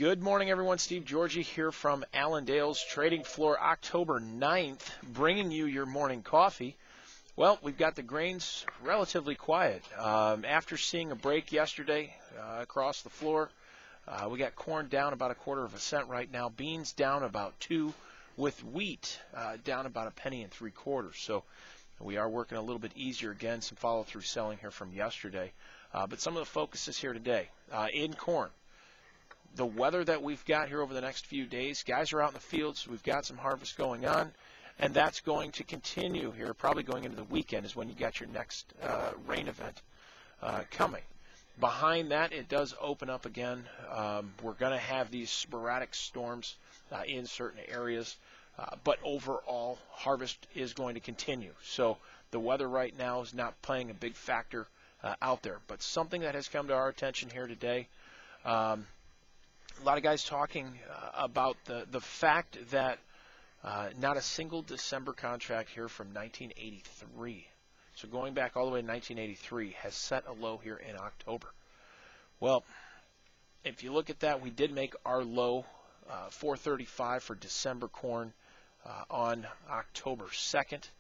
Good morning, everyone. Steve Georgie here from Allendale's trading floor, October 9th, bringing you your morning coffee. Well, we've got the grains relatively quiet. After seeing a break yesterday across the floor, we got corn down about 1/4 cent right now, beans down about 2, with wheat down about 1 3/4 pennies. So we are working a little bit easier again, some follow-through selling here from yesterday. But some of the focus is here today in corn. The weather that we've got here over the next few days, guys are out in the fields, we've got some harvest going on, and that's going to continue here, probably going into the weekend is when you got your next rain event coming. Behind that, it does open up again. We're going to have these sporadic storms in certain areas, but overall, harvest is going to continue. So the weather right now is not playing a big factor out there, but something that has come to our attention here today, a lot of guys talking about the fact that not a single December contract here from 1983, so going back all the way to 1983, has set a low here in October. Well, if you look at that, we did make our low 435 for December corn on October 2nd.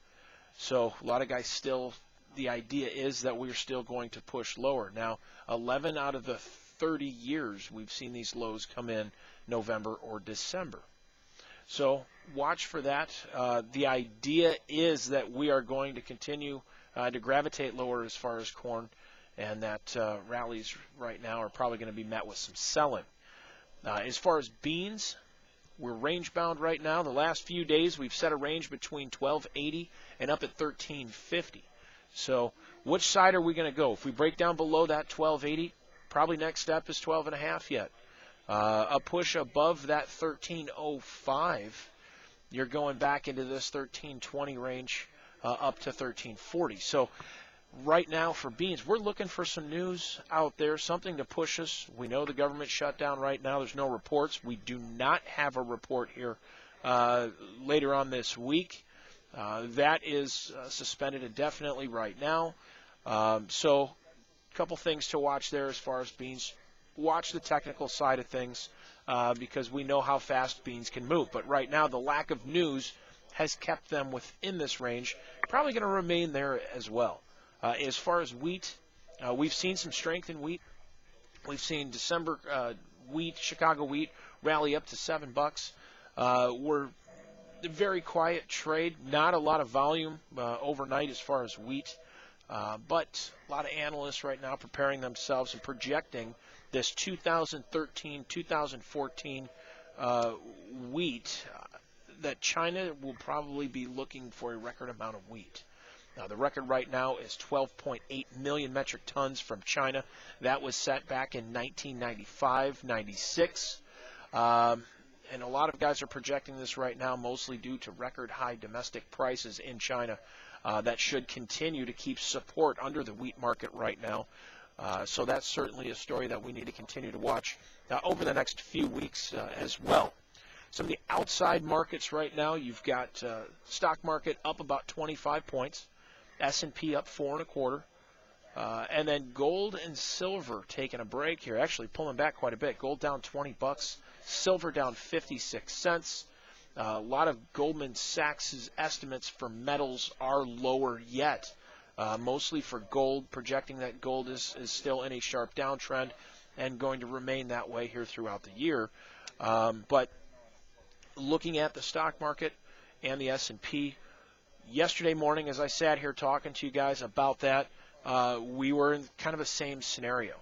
So a lot of guys still, the idea is that we're still going to push lower. Now, 11 out of the 30 years we've seen these lows come in November or December. So watch for that. The idea is that we are going to continue to gravitate lower as far as corn, and that rallies right now are probably going to be met with some selling. As far as beans, we're range bound right now. The last few days we've set a range between 12.80 and up at 13.50. So which side are we going to go? If we break down below that 12.80, probably next step is 12.5 yet. A push above that 13.05, you're going back into this 13.20 range up to 13.40. So right now for beans, we're looking for some news out there, something to push us. We know the government shut down right now. There's no reports. We do not have a report here later on this week. That is suspended indefinitely right now. So a couple things to watch there as far as beans. Watch the technical side of things because we know how fast beans can move. But right now, the lack of news has kept them within this range. Probably going to remain there as well. As far as wheat, we've seen some strength in wheat. We've seen December wheat, Chicago wheat, rally up to $7. We're a very quiet trade, not a lot of volume overnight as far as wheat. But a lot of analysts right now preparing themselves and projecting this 2013-2014 wheat that China will probably be looking for a record amount of wheat. Now, the record right now is 12.8 million metric tons from China. That was set back in 1995-96. And a lot of guys are projecting this right now, mostly due to record high domestic prices in China. That should continue to keep support under the wheat market right now. So that's certainly a story that we need to continue to watch over the next few weeks as well. Some of the outside markets right now, you've got stock market up about 25 points, S&P up 4 1/4, and then gold and silver taking a break here, actually pulling back quite a bit. Gold down $20, silver down 56 cents. A lot of Goldman Sachs' estimates for metals are lower yet, mostly for gold, projecting that gold is still in a sharp downtrend and going to remain that way here throughout the year. But looking at the stock market and the S&P, yesterday morning as I sat here talking to you guys about that, we were in kind of the same scenario.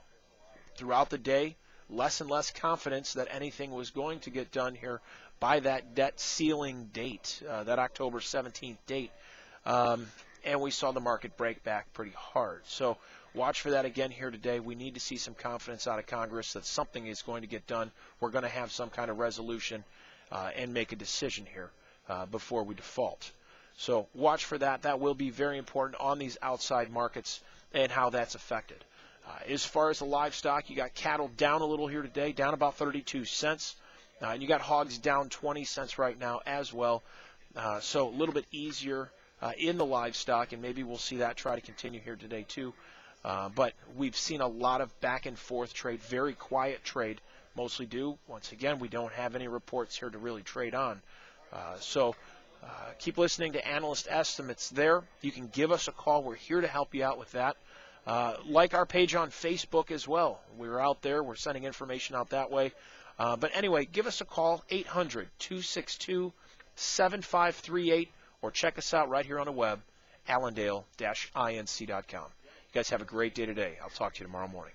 Throughout the day, less and less confidence that anything was going to get done here by that debt ceiling date, that October 17th date. And we saw the market break back pretty hard. So watch for that again here today. We need to see some confidence out of Congress that something is going to get done. We're going to have some kind of resolution and make a decision here before we default. So watch for that. That will be very important on these outside markets and how that's affected. As far as the livestock, you got cattle down a little here today, down about 32 cents. And you got hogs down 20 cents right now as well. So a little bit easier in the livestock, and maybe we'll see that try to continue here today too. But we've seen a lot of back and forth trade, very quiet trade mostly due. Once again, we don't have any reports here to really trade on. So keep listening to analyst estimates there. You can give us a call. We're here to help you out with that. Like our page on Facebook as well. We're out there. We're sending information out that way. But anyway, give us a call, 800-262-7538, or check us out right here on the web, allendale-inc.com. You guys have a great day today. I'll talk to you tomorrow morning.